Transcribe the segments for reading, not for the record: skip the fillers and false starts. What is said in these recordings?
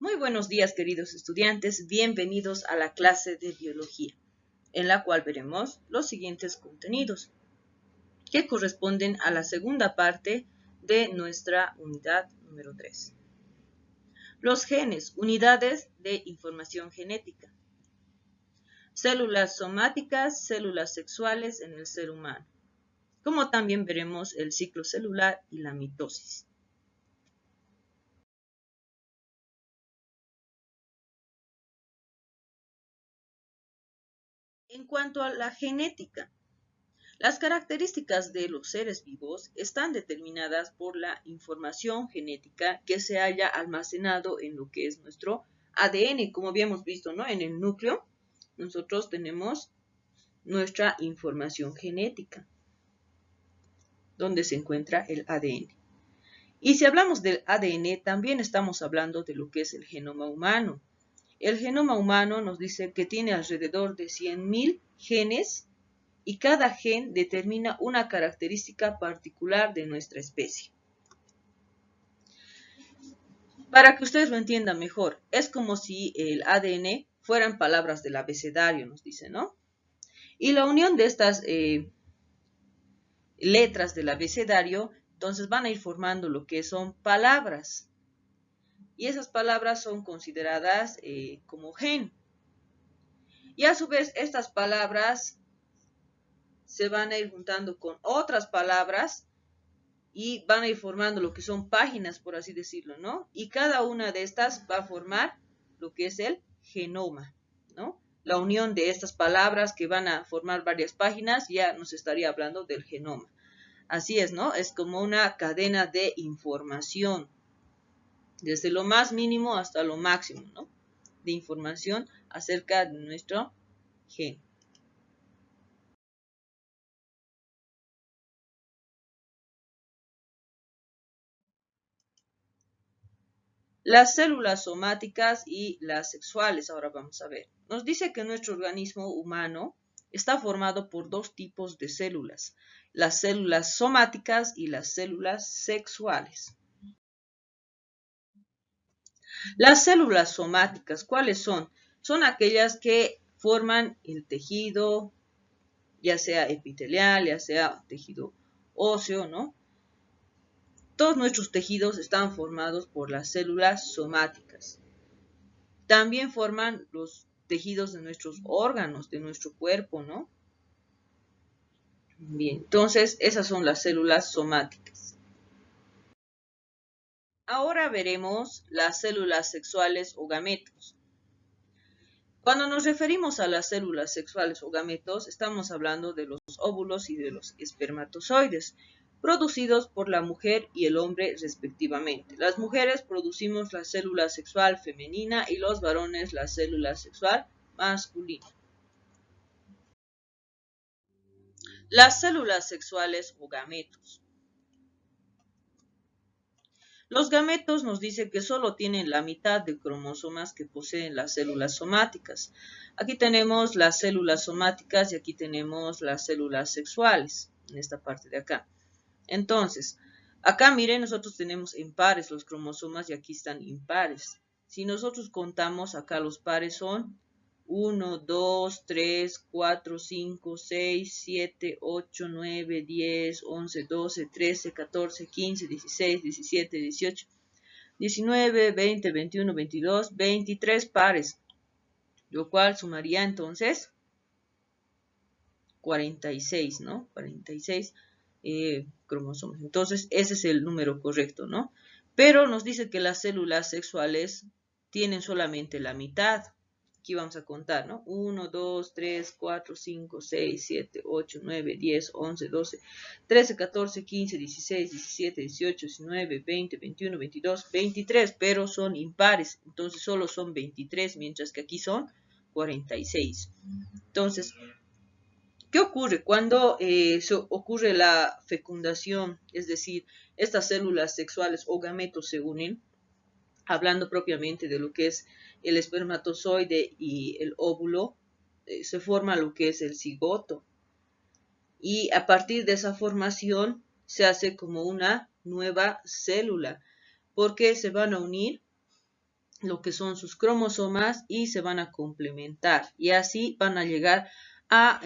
Muy buenos días, queridos estudiantes. Bienvenidos a la clase de biología, en la cual veremos los siguientes contenidos, que corresponden a la segunda parte de nuestra unidad número 3. Los genes, unidades de información genética. Células somáticas, células sexuales en el ser humano. Como también veremos el ciclo celular y la mitosis. En cuanto a la genética, las características de los seres vivos están determinadas por la información genética que se haya almacenado en lo que es nuestro ADN. Como habíamos visto, ¿no? En el núcleo, nosotros tenemos nuestra información genética, donde se encuentra el ADN. Y si hablamos del ADN, también estamos hablando de lo que es el genoma humano. El genoma humano nos dice que tiene alrededor de 100.000 genes y cada gen determina una característica particular de nuestra especie. Para que ustedes lo entiendan mejor, es como si el ADN fueran palabras del abecedario, nos dice, ¿no? Y la unión de estas letras del abecedario, entonces van a ir formando lo que son palabras. Y esas palabras son consideradas como gen. Y a su vez, estas palabras se van a ir juntando con otras palabras y van a ir formando lo que son páginas, por así decirlo, ¿no? Y cada una de estas va a formar lo que es el genoma, ¿no? La unión de estas palabras que van a formar varias páginas ya nos estaría hablando del genoma. Así es, ¿no? Es como una cadena de información, desde lo más mínimo hasta lo máximo, ¿no? De información acerca de nuestro gen. Las células somáticas y las sexuales, ahora vamos a ver. Nos dice que nuestro organismo humano está formado por dos tipos de células, las células somáticas y las células sexuales. Las células somáticas, ¿cuáles son? Son aquellas que forman el tejido, ya sea epitelial, ya sea tejido óseo, ¿no? Todos nuestros tejidos están formados por las células somáticas. También forman los tejidos de nuestros órganos, de nuestro cuerpo, ¿no? Bien, entonces esas son las células somáticas. Ahora veremos las células sexuales o gametos. Cuando nos referimos a las células sexuales o gametos, estamos hablando de los óvulos y de los espermatozoides, producidos por la mujer y el hombre respectivamente. Las mujeres producimos la célula sexual femenina y los varones la célula sexual masculina. Las células sexuales o gametos. Los gametos nos dicen que solo tienen la mitad de cromosomas que poseen las células somáticas. Aquí tenemos las células somáticas y aquí tenemos las células sexuales, en esta parte de acá. Entonces, acá miren, nosotros tenemos en pares los cromosomas y aquí están impares. Si nosotros contamos, acá los pares son 1, 2, 3, 4, 5, 6, 7, 8, 9, 10, 11, 12, 13, 14, 15, 16, 17, 18, 19, 20, 21, 22, 23 pares, lo cual sumaría entonces 46, ¿no? 46 cromosomas. Entonces, ese es el número correcto, ¿no? Pero nos dice que las células sexuales tienen solamente la mitad. Aquí vamos a contar, ¿no? 1, 2, 3, 4, 5, 6, 7, 8, 9, 10, 11, 12, 13, 14, 15, 16, 17, 18, 19, 20, 21, 22, 23, pero son impares. Entonces, solo son 23, mientras que aquí son 46. Entonces, ¿qué ocurre cuando ocurre la fecundación? Es decir, estas células sexuales o gametos se unen, hablando propiamente de lo que es el espermatozoide y el óvulo, se forma lo que es el cigoto. Y a partir de esa formación se hace como una nueva célula, porque se van a unir lo que son sus cromosomas y se van a complementar. Y así van a llegar a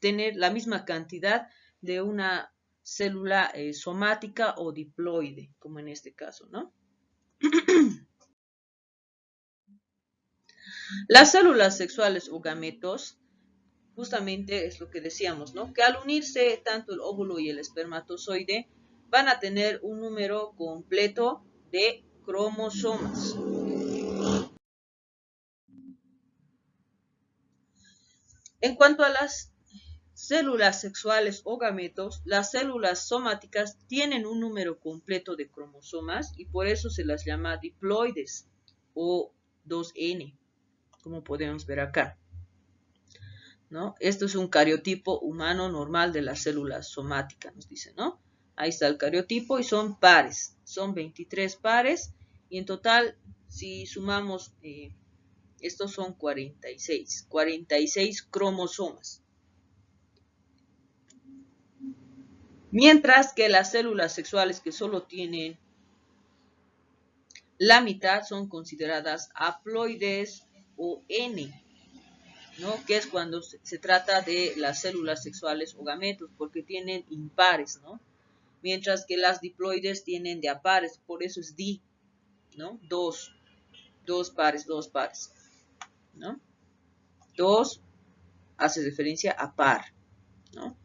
tener la misma cantidad de una célula somática o diploide, como en este caso, ¿no? Las células sexuales o gametos, justamente es lo que decíamos, ¿no? Que al unirse tanto el óvulo y el espermatozoide, van a tener un número completo de cromosomas. En cuanto a las células sexuales o gametos, las células somáticas tienen un número completo de cromosomas y por eso se las llama diploides o 2N, como podemos ver acá, ¿no? Esto es un cariotipo humano normal de las células somáticas, nos dice, ¿no? Ahí está el cariotipo y son pares, son 23 pares y en total, si sumamos, estos son 46 cromosomas. Mientras que las células sexuales que solo tienen la mitad son consideradas haploides o N, ¿no? Que es cuando se trata de las células sexuales o gametos, porque tienen impares, ¿no? Mientras que las diploides tienen de a pares, por eso es di, ¿no? Dos pares, ¿no? Dos hace referencia a par, ¿no?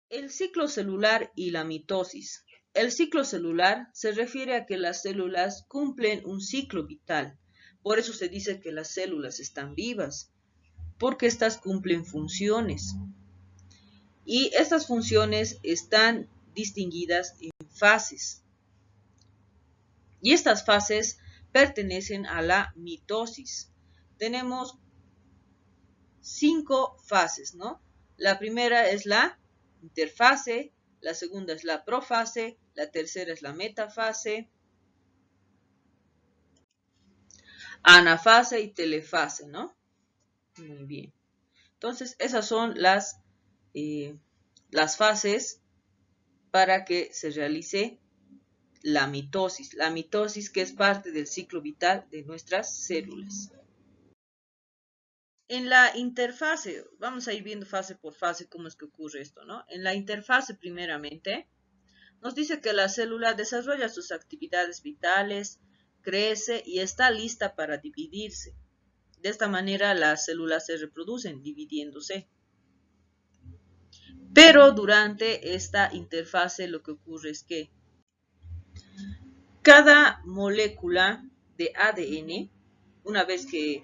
El ciclo celular y la mitosis. El ciclo celular se refiere a que las células cumplen un ciclo vital. Por eso se dice que las células están vivas, porque éstas cumplen funciones. Y estas funciones están distinguidas en fases. Y estas fases pertenecen a la mitosis. Tenemos 5 fases, ¿no? La primera es la interfase, la segunda es la profase, la tercera es la metafase, anafase y telefase, ¿no? Muy bien. Entonces, esas son las fases para que se realice la mitosis. La mitosis que es parte del ciclo vital de nuestras células. En la interfase, vamos a ir viendo fase por fase cómo es que ocurre esto, ¿no? En la interfase, primeramente, nos dice que la célula desarrolla sus actividades vitales, crece y está lista para dividirse. De esta manera, las células se reproducen dividiéndose. Pero durante esta interfase lo que ocurre es que cada molécula de ADN, una vez que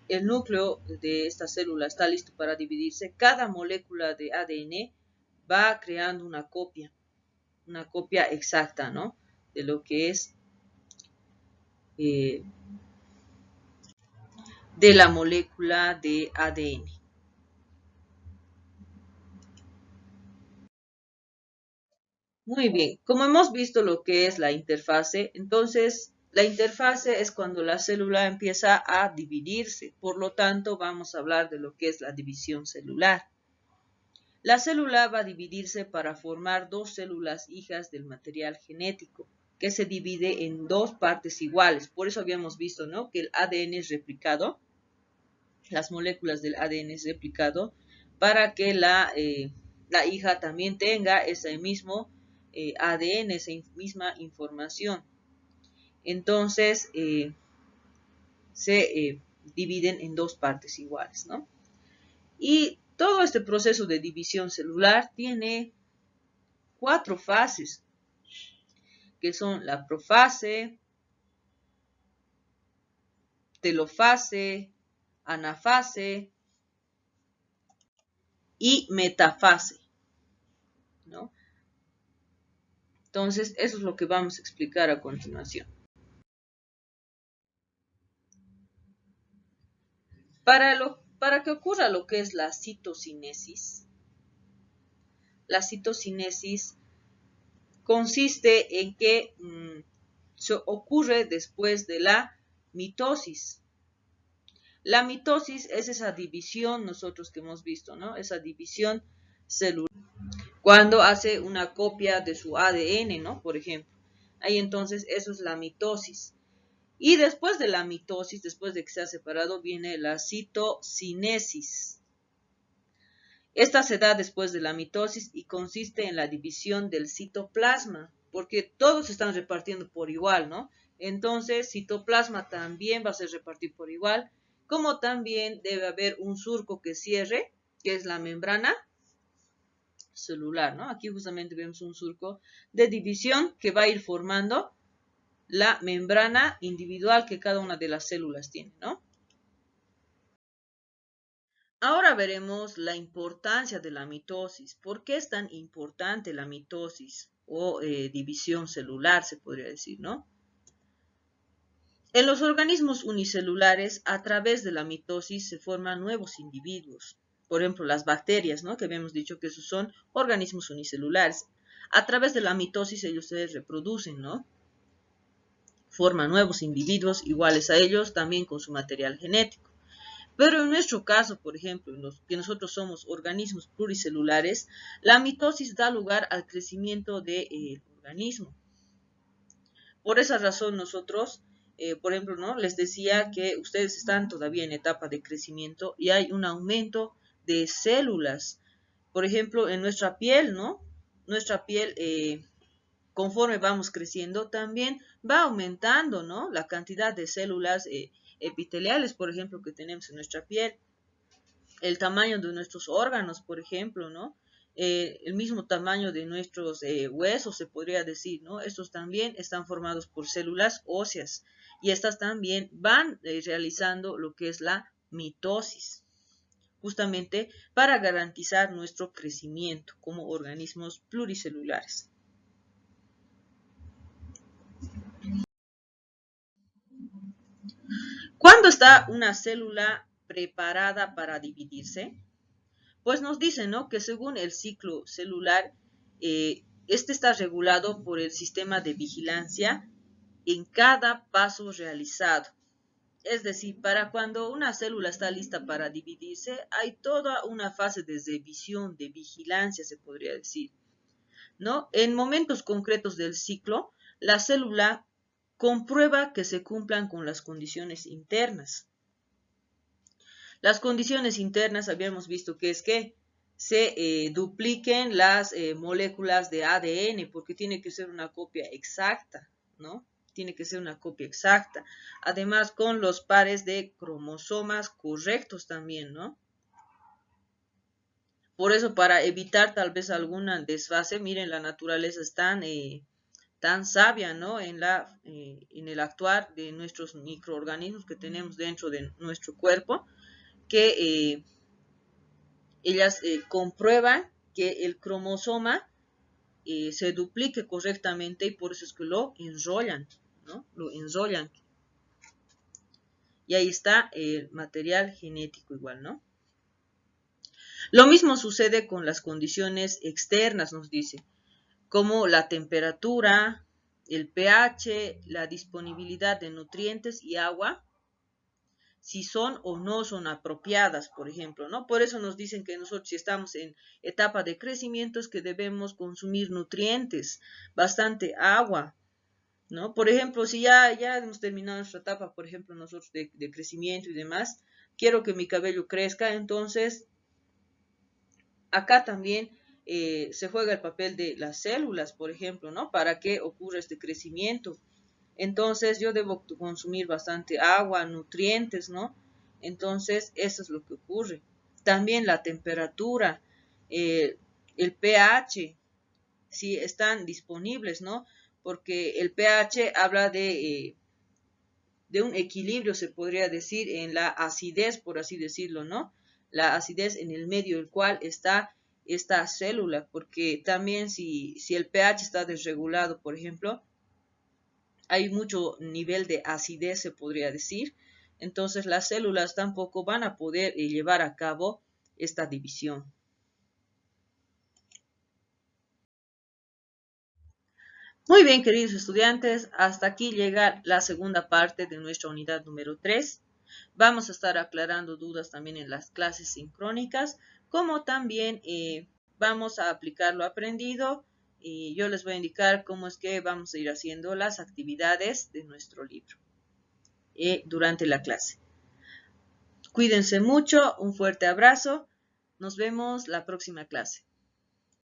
el núcleo de esta célula está listo para dividirse, cada molécula de ADN va creando una copia exacta, ¿no? De lo que es de la molécula de ADN. Muy bien, como hemos visto lo que es la interfase, entonces la interfase es cuando la célula empieza a dividirse, por lo tanto vamos a hablar de lo que es la división celular. La célula va a dividirse para formar dos células hijas del material genético, que se divide en dos partes iguales. Por eso habíamos visto, ¿no?, que el ADN es replicado, las moléculas del ADN es replicado, para que la hija también tenga ese mismo ADN, esa misma información. Entonces, se dividen en dos partes iguales, ¿no? Y todo este proceso de división celular tiene 4 fases, que son la profase, telofase, anafase y metafase, ¿no? Entonces, eso es lo que vamos a explicar a continuación. Para que ocurra lo que es la citocinesis consiste en que se ocurre después de la mitosis. La mitosis es esa división, nosotros que hemos visto, ¿no? Esa división celular. cuando hace una copia de su ADN, ¿no? Por ejemplo. Ahí entonces eso es la mitosis. Y después de la mitosis, después de que se ha separado, viene la citocinesis. Esta se da después de la mitosis y consiste en la división del citoplasma, porque todos se están repartiendo por igual, ¿no? Entonces, citoplasma también va a ser repartido por igual, como también debe haber un surco que cierre, que es la membrana celular, ¿no? Aquí justamente vemos un surco de división que va a ir formando la membrana individual que cada una de las células tiene, ¿no? Ahora veremos la importancia de la mitosis. ¿Por qué es tan importante la mitosis o división celular, se podría decir, ¿no? En los organismos unicelulares, a través de la mitosis se forman nuevos individuos. Por ejemplo, las bacterias, ¿no? Que habíamos dicho que esos son organismos unicelulares. A través de la mitosis ellos se reproducen, ¿no? Forman nuevos individuos iguales a ellos, también con su material genético. Pero en nuestro caso, por ejemplo, en los que nosotros somos organismos pluricelulares, la mitosis da lugar al crecimiento del organismo. Por esa razón nosotros, por ejemplo, ¿no? Les decía que ustedes están todavía en etapa de crecimiento y hay un aumento de células. Por ejemplo, en nuestra piel, ¿no? Nuestra piel, conforme vamos creciendo, también va aumentando, ¿no? La cantidad de células epiteliales, por ejemplo, que tenemos en nuestra piel. El tamaño de nuestros órganos, por ejemplo, ¿no? El mismo tamaño de nuestros huesos, se podría decir, ¿no? Estos también están formados por células óseas y estas también van realizando lo que es la mitosis, justamente para garantizar nuestro crecimiento como organismos pluricelulares. ¿Cuándo está una célula preparada para dividirse? Pues nos dice, ¿no? Que según el ciclo celular, este está regulado por el sistema de vigilancia en cada paso realizado. Es decir, para cuando una célula está lista para dividirse, hay toda una fase de revisión, de vigilancia, se podría decir, ¿no? En momentos concretos del ciclo, la célula comprueba que se cumplan con las condiciones internas. Las condiciones internas habíamos visto que es que se dupliquen las moléculas de ADN, porque tiene que ser una copia exacta, ¿no? Tiene que ser una copia exacta. Además, con los pares de cromosomas correctos también, ¿no? Por eso, para evitar tal vez alguna desfase, miren, la naturaleza es tan sabia, ¿no? En el actuar de nuestros microorganismos que tenemos dentro de nuestro cuerpo, que ellas comprueban que el cromosoma se duplique correctamente y por eso es que lo enrollan, ¿no? Lo enrollan. Y ahí está el material genético igual, ¿no? Lo mismo sucede con las condiciones externas, nos dice, como la temperatura, el pH, la disponibilidad de nutrientes y agua, si son o no son apropiadas, por ejemplo, ¿no? Por eso nos dicen que nosotros, si estamos en etapa de crecimiento, es que debemos consumir nutrientes, bastante agua, ¿no? Por ejemplo, si ya hemos terminado nuestra etapa, por ejemplo, nosotros de crecimiento y demás, quiero que mi cabello crezca, entonces acá también se juega el papel de las células, por ejemplo, ¿no? Para que ocurra este crecimiento. Entonces yo debo consumir bastante agua, nutrientes, ¿no? Entonces eso es lo que ocurre. También la temperatura, el pH, si están disponibles, ¿no? Porque el pH habla de un equilibrio, se podría decir, en la acidez, por así decirlo, ¿no? La acidez en el medio del cual está esta célula, porque también si el pH está desregulado, por ejemplo, hay mucho nivel de acidez, se podría decir, entonces las células tampoco van a poder llevar a cabo esta división. Muy bien, queridos estudiantes, hasta aquí llega la segunda parte de nuestra unidad número 3. Vamos a estar aclarando dudas también en las clases sincrónicas, como también vamos a aplicar lo aprendido y yo les voy a indicar cómo es que vamos a ir haciendo las actividades de nuestro libro durante la clase. Cuídense mucho, un fuerte abrazo, nos vemos la próxima clase.